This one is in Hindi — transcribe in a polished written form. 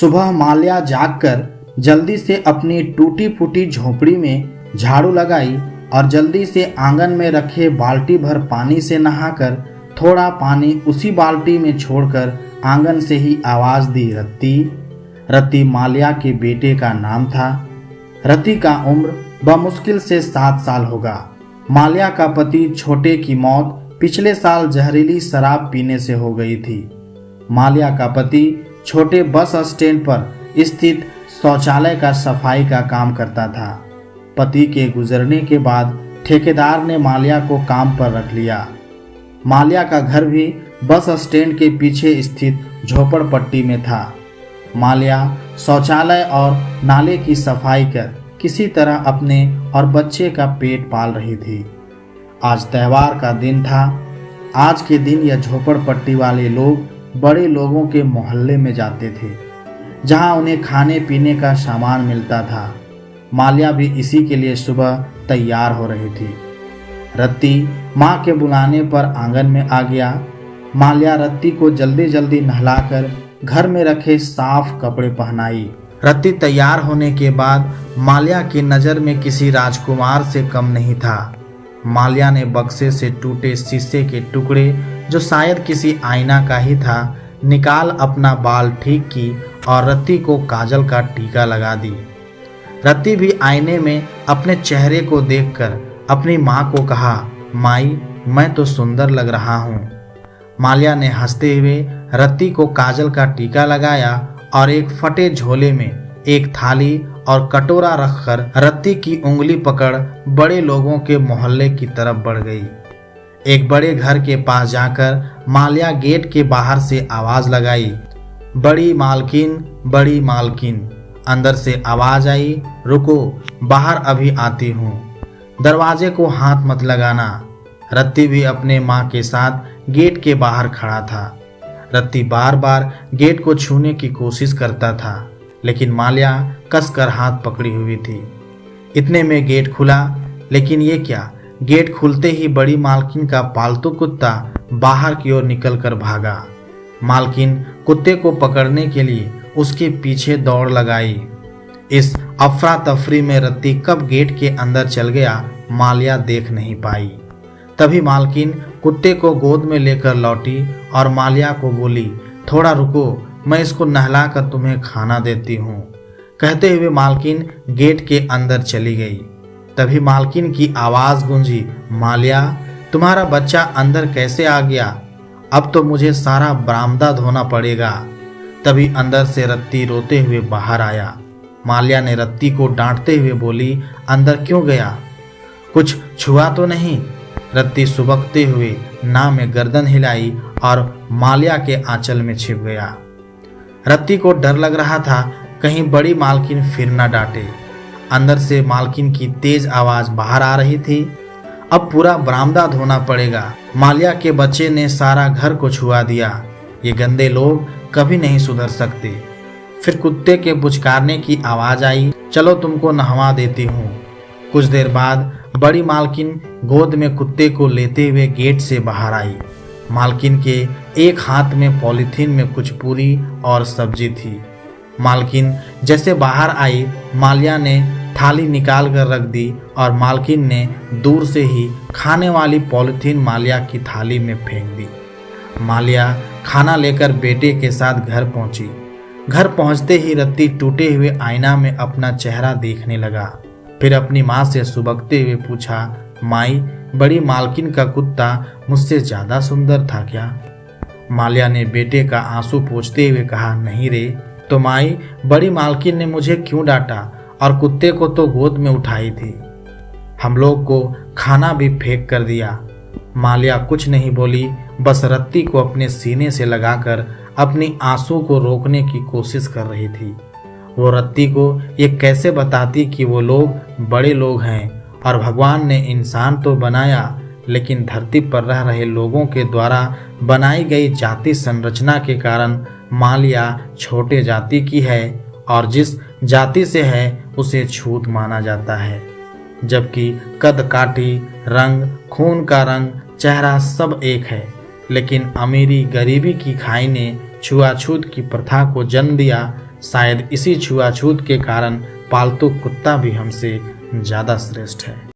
सुबह माल्या जागकर जल्दी से अपनी टूटी फूटी झोपड़ी में झाड़ू लगाई और जल्दी से आंगन में रखे बाल्टी भर पानी से नहाकर थोड़ा पानी उसी बाल्टी में छोड़कर आंगन से ही आवाज दी, रत्ती। रत्ती माल्या के बेटे का नाम था। रत्ती का उम्र बमुश्किल से 7 साल होगा। माल्या का पति छोटे की मौत पिछले साल जहरीली शराब पीने से हो गई थी। माल्या का पति छोटे बस स्टैंड पर स्थित शौचालय का सफाई का काम करता था। पति के गुजरने के बाद ठेकेदार ने माल्या को काम पर रख लिया। माल्या का घर भी बस स्टैंड के पीछे स्थित झोपड़पट्टी में था। माल्या शौचालय और नाले की सफाई कर किसी तरह अपने और बच्चे का पेट पाल रही थी। आज त्योहार का दिन था। आज के दिन यह झोपड़पट्टी वाले लोग बड़े लोगों के मोहल्ले में जाते थे, जहां उन्हें खाने पीने का सामान मिलता था। माल्या भी इसी के लिए सुबह तैयार हो रही थी। रत्ती माँ के बुलाने पर आंगन में आ गया। माल्या रत्ती को जल्दी जल्दी नहलाकर घर में रखे साफ कपड़े पहनाई। रत्ती तैयार होने के बाद माल्या की नज़र में किसी राजकुमार से कम नहीं था। माल्या ने बक्से से टूटे शीशे के टुकड़े, जो शायद किसी आईना का ही था, निकाल अपना बाल ठीक की और रत्ती को काजल का टीका लगा दी। रत्ती भी आईने में अपने चेहरे को देखकर अपनी माँ को कहा, माई, मैं तो सुंदर लग रहा हूँ। माल्या ने हंसते हुए रत्ती को काजल का टीका लगाया और एक फटे झोले में एक थाली और कटोरा रखकर रत्ती की उंगली पकड़ बड़े लोगों के मोहल्ले की तरफ बढ़ गई। एक बड़े घर के पास जाकर माल्या गेट के बाहर से आवाज लगाई, बड़ी मालकिन, बड़ी मालकिन। अंदर से आवाज आई, रुको, बाहर अभी आती हूँ। दरवाजे को हाथ मत लगाना। रत्ती भी अपने माँ के साथ गेट के बाहर खड़ा था। रत्ती बार बार गेट को छूने की कोशिश करता था, लेकिन माल्या कसकर हाथ पकड़ी हुई थी। इतने में गेट खुला, लेकिन ये क्या, गेट खुलते ही बड़ी मालकिन का पालतू कुत्ता बाहर की ओर निकलकर भागा। मालकिन कुत्ते को पकड़ने के लिए उसके पीछे दौड़ लगाई। इस अफरा तफरी में रत्ती कब गेट के अंदर चल गया, माल्या देख नहीं पाई। तभी मालकिन कुत्ते को गोद में लेकर लौटी और माल्या को बोली, थोड़ा रुको, मैं इसको नहलाकर तुम्हें खाना देती हूँ। कहते हुए मालकिन गेट के अंदर चली गई। तभी मालकिन की आवाज़ गूंजी, माल्या, तुम्हारा बच्चा अंदर कैसे आ गया? अब तो मुझे सारा बरामदा धोना पड़ेगा। तभी अंदर से रत्ती रोते हुए बाहर आया। माल्या ने रत्ती को डांटते हुए बोली, अंदर क्यों गया? कुछ छुआ तो नहीं? रत्ती सुबकते हुए ना में गर्दन हिलाई और माल्या के आंचल में छिप गया। रत्ती को डर लग रहा था कहीं बड़ी मालकिन फिर न डांटे। अंदर से मालकिन की तेज आवाज बाहर आ रही थी, अब पूरा बरामदा धोना पड़ेगा। माल्या के बच्चे ने सारा घर को छुआ दिया। ये गंदे लोग कभी नहीं सुधर सकते। फिर कुत्ते के पुचकारने की आवाज आई, चलो तुमको नहवा देती हूँ। कुछ देर बाद बड़ी मालकिन गोद में कुत्ते को लेते हुए गेट से बाहर आई। मालकिन के एक हाथ में पॉलीथीन में कुछ पूरी और सब्जी थी। मालकिन जैसे बाहर आई, माल्या ने थाली निकाल कर रख दी और मालकिन ने दूर से ही खाने वाली पॉलीथीन माल्या की थाली में फेंक दी। माल्या खाना लेकर बेटे के साथ घर पहुंची। घर पहुंचते ही रत्ती टूटे हुए आईना में अपना चेहरा देखने लगा। फिर अपनी माँ से सुबकते हुए पूछा, माई, बड़ी मालकिन का कुत्ता मुझसे ज़्यादा सुंदर था क्या? माल्या ने बेटे का आंसू पोंछते हुए कहा, नहीं रे। तो माई, बड़ी मालकिन ने मुझे क्यों डांटा और कुत्ते को तो गोद में उठाई थी? हम लोग को खाना भी फेंक कर दिया। माल्या कुछ नहीं बोली, बस रत्ती को अपने सीने से लगाकर अपनी आंसू को रोकने की कोशिश कर रही थी। वो रत्ती को ये कैसे बताती कि वो लोग बड़े लोग हैं और भगवान ने इंसान तो बनाया, लेकिन धरती पर रह रहे लोगों के द्वारा बनाई गई जाति संरचना के कारण माल्या छोटे जाति की है और जिस जाति से है उसे छूत माना जाता है, जबकि कद काठी, रंग, खून का रंग, चेहरा सब एक है। लेकिन अमीरी गरीबी की खाई ने छुआछूत की प्रथा को जन्म दिया, शायद इसी छुआछूत के कारण पालतू कुत्ता भी हमसे ज़्यादा श्रेष्ठ है।